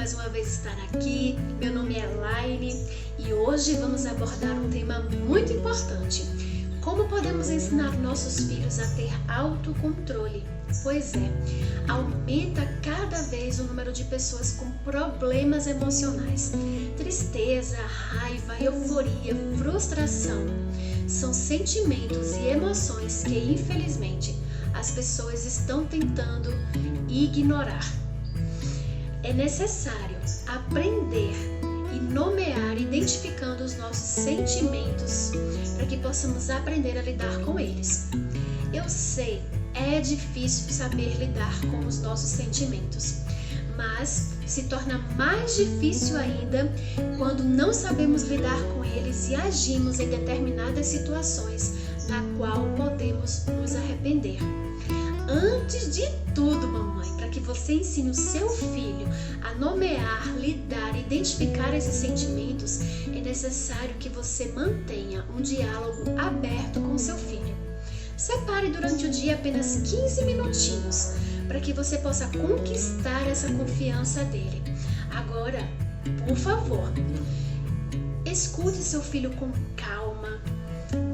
mais uma vez estar aqui. Meu nome é Laine e hoje vamos abordar um tema muito importante. Como podemos ensinar nossos filhos a ter autocontrole? Pois é, aumenta cada vez o número de pessoas com problemas emocionais. Tristeza, raiva, euforia, frustração são sentimentos e emoções que, infelizmente, as pessoas estão tentando ignorar. É necessário aprender e nomear, identificando os nossos sentimentos, para que possamos aprender a lidar com eles. Eu sei, é difícil saber lidar com os nossos sentimentos, mas se torna mais difícil ainda quando não sabemos lidar com eles e agimos em determinadas situações na qual podemos nos arrepender. Antes de tudo, mamãe, para que você ensine o seu filho a nomear, lidar, identificar esses sentimentos, é necessário que você mantenha um diálogo aberto com o seu filho. Separe durante o dia apenas 15 minutinhos para que você possa conquistar essa confiança dele. Agora, por favor, escute seu filho com calma,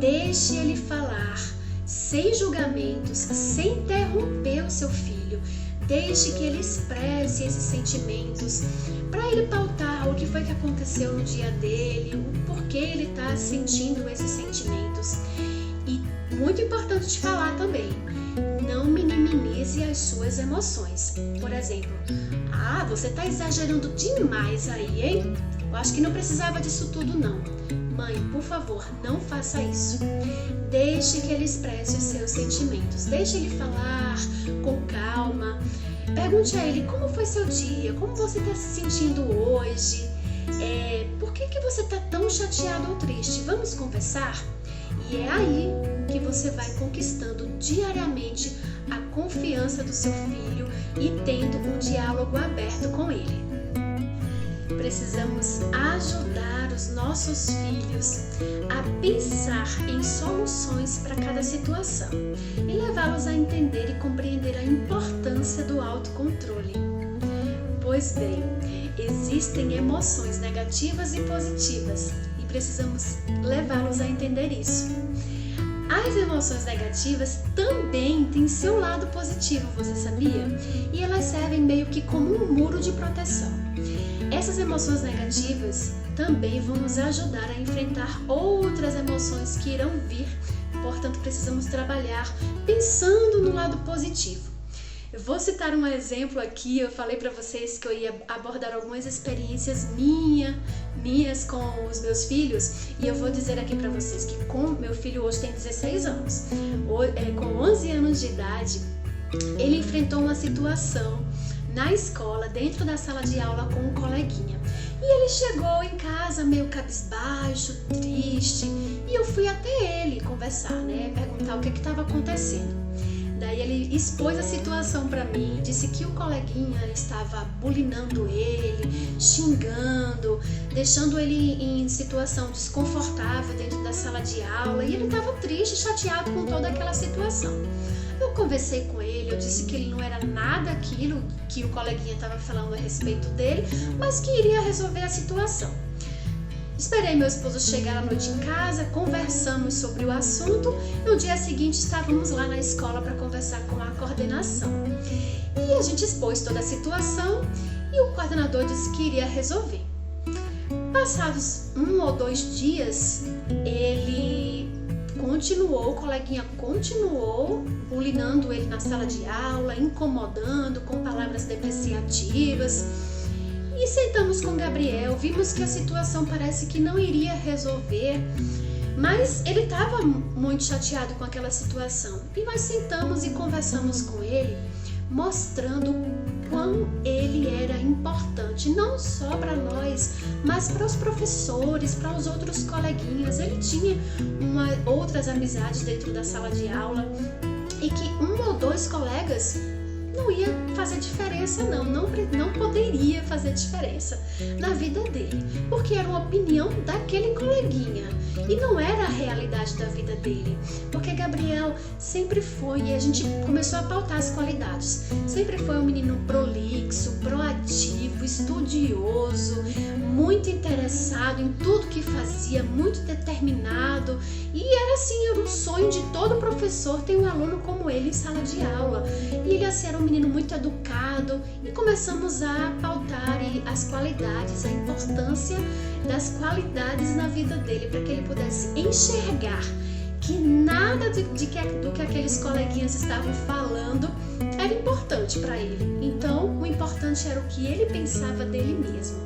deixe ele falar, sem julgamentos, sem interromper o seu filho. Deixe que ele expresse esses sentimentos, para ele pautar o que foi que aconteceu no dia dele, o porquê ele está sentindo esses sentimentos. E muito importante te falar também, não minimize as suas emoções. Por exemplo, você está exagerando demais aí, hein? Eu acho que não precisava disso tudo não. Mãe, por favor, não faça isso. Deixe que ele expresse os seus sentimentos. Deixe ele falar com calma. Pergunte a ele como foi seu dia, como você está se sentindo hoje. Por que você está tão chateado ou triste? Vamos conversar? E é aí que você vai conquistando diariamente a confiança do seu filho e tendo um diálogo aberto com ele. Precisamos ajudar os nossos filhos a pensar em soluções para cada situação e levá-los a entender e compreender a importância do autocontrole. Pois bem, existem emoções negativas e positivas e precisamos levá-los a entender isso. As emoções negativas também têm seu lado positivo, você sabia? E elas servem meio que como um muro de proteção. Essas emoções negativas também vão nos ajudar a enfrentar outras emoções que irão vir, portanto precisamos trabalhar pensando no lado positivo. Eu vou citar um exemplo aqui. Eu falei para vocês que eu ia abordar algumas experiências minhas com os meus filhos, e eu vou dizer aqui para vocês que meu filho hoje tem 16 anos. Com 11 anos de idade, ele enfrentou uma situação na escola, dentro da sala de aula com um coleguinha. E ele chegou em casa meio cabisbaixo, triste, e eu fui até ele conversar, perguntar o que estava acontecendo. Daí ele expôs a situação para mim, disse que o coleguinha estava bulinando ele, xingando, deixando ele em situação desconfortável dentro da sala de aula, e ele estava triste, chateado com toda aquela situação. Eu conversei com ele, eu disse que ele não era nada aquilo que o coleguinha estava falando a respeito dele, mas que iria resolver a situação. Esperei meu esposo chegar à noite em casa, conversamos sobre o assunto. No dia seguinte estávamos lá na escola para conversar com a coordenação. E a gente expôs toda a situação e o coordenador disse que iria resolver. Passados 1 ou 2 dias, o coleguinha continuou bulinando ele na sala de aula, incomodando com palavras depreciativas. E sentamos com o Gabriel, vimos que a situação parece que não iria resolver, mas ele estava muito chateado com aquela situação. E nós sentamos e conversamos com ele, mostrando quão ele era importante, não só para nós, mas para os professores, para os outros coleguinhas. Ele tinha outras amizades dentro da sala de aula e que 1 ou 2 colegas não ia fazer diferença não poderia fazer diferença na vida dele, porque era uma opinião daquele coleguinha e não era a realidade da vida dele, porque Gabriel sempre foi, e a gente começou a pautar as qualidades, sempre foi um menino prolixo, proativo, estudioso, muito interessado em tudo que fazia, muito determinado, e era um sonho de todo professor ter um aluno como ele em sala de aula. E ele era um menino muito educado, e começamos a pautar as qualidades, a importância das qualidades na vida dele, para que ele pudesse enxergar que nada do que aqueles coleguinhas estavam falando era importante para ele. Então, o importante era o que ele pensava dele mesmo.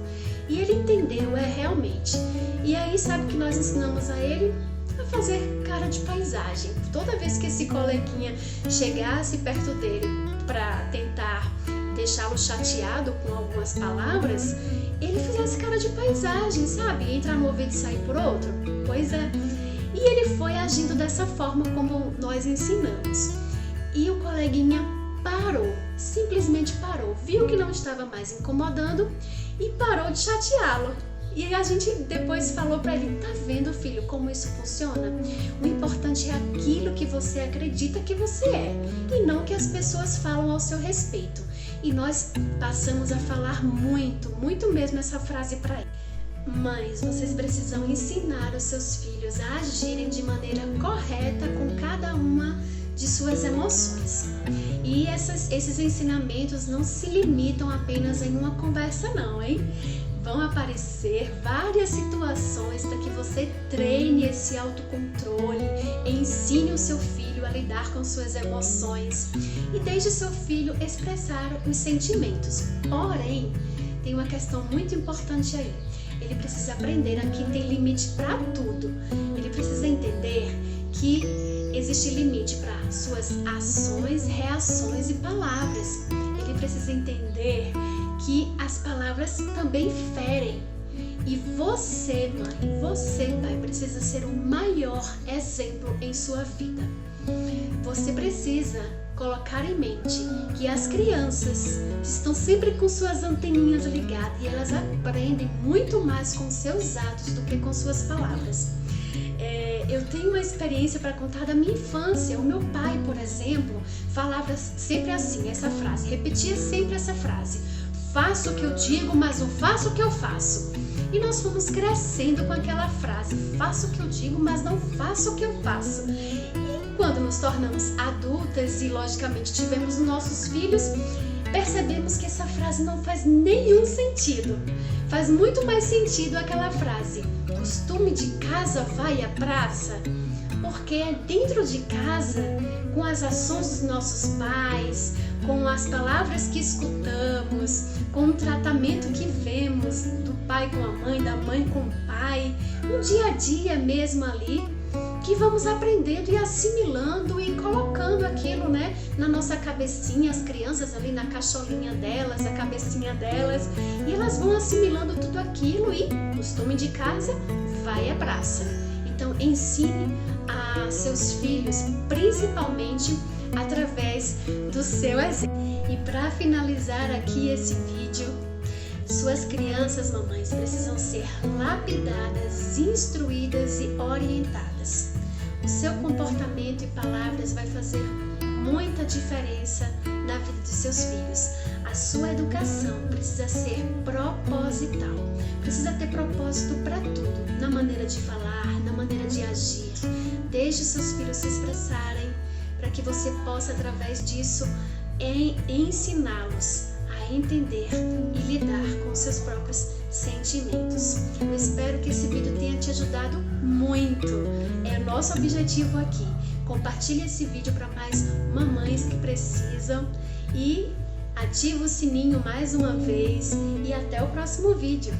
E ele entendeu, realmente. E aí, sabe o que nós ensinamos a ele? A fazer cara de paisagem. Toda vez que esse coleguinha chegasse perto dele para tentar deixá-lo chateado com algumas palavras, ele fizesse cara de paisagem, sabe? Entrar no ouvido e sair por outro. Pois é. E ele foi agindo dessa forma como nós ensinamos. E o coleguinha parou, simplesmente parou, viu que não estava mais incomodando e parou de chateá-lo. E a gente depois falou para ele: tá vendo, filho, como isso funciona? O importante é aquilo que você acredita que você é, e não o que as pessoas falam ao seu respeito. E nós passamos a falar muito mesmo essa frase para ele. Mães, vocês precisam ensinar os seus filhos a agirem de maneira correta com cada uma de suas emoções. E esses ensinamentos não se limitam apenas em uma conversa não, hein? Vão aparecer várias situações para que você treine esse autocontrole, ensine o seu filho a lidar com suas emoções e deixe seu filho expressar os sentimentos. Porém, tem uma questão muito importante aí. Ele precisa aprender a que tem limite para tudo. Ele precisa entender que existe limite para suas ações, reações e palavras. Ele precisa entender que as palavras também ferem. E você, mãe, você, pai, precisa ser o maior exemplo em sua vida. Você precisa colocar em mente que as crianças estão sempre com suas anteninhas ligadas e elas aprendem muito mais com seus atos do que com suas palavras. Eu tenho uma experiência para contar da minha infância. O meu pai, por exemplo, falava sempre assim, essa frase, repetia sempre essa frase: faço o que eu digo, mas não faço o que eu faço. E nós fomos crescendo com aquela frase: faço o que eu digo, mas não faço o que eu faço. E quando nos tornamos adultas e, logicamente, tivemos nossos filhos, percebemos que essa frase não faz nenhum sentido. Faz muito mais sentido aquela frase: costume de casa vai à praça. Porque é dentro de casa, com as ações dos nossos pais, com as palavras que escutamos, com o tratamento que vemos do pai com a mãe, da mãe com o pai, no dia a dia mesmo ali, que vamos aprendendo e assimilando e colocando aquilo, na nossa cabecinha, as crianças ali na cacholinha delas, a cabecinha delas, e elas vão assimilando tudo aquilo e costume de casa vai à praça. Então ensine a seus filhos, principalmente através do seu exemplo. E para finalizar aqui esse vídeo, suas crianças, mamães, precisam ser lapidadas, instruídas e orientadas. O seu comportamento e palavras vai fazer muita diferença na vida dos seus filhos. A sua educação precisa ser proposital, precisa ter propósito para tudo, na maneira de falar, na maneira de agir. Deixe seus filhos se expressarem, para que você possa, através disso, ensiná-los a entender e lidar com seus próprios sentimentos. Eu espero que esse vídeo tenha te ajudado muito. É o nosso objetivo aqui. Compartilhe esse vídeo para mais mamães que precisam e ative o sininho mais uma vez e até o próximo vídeo.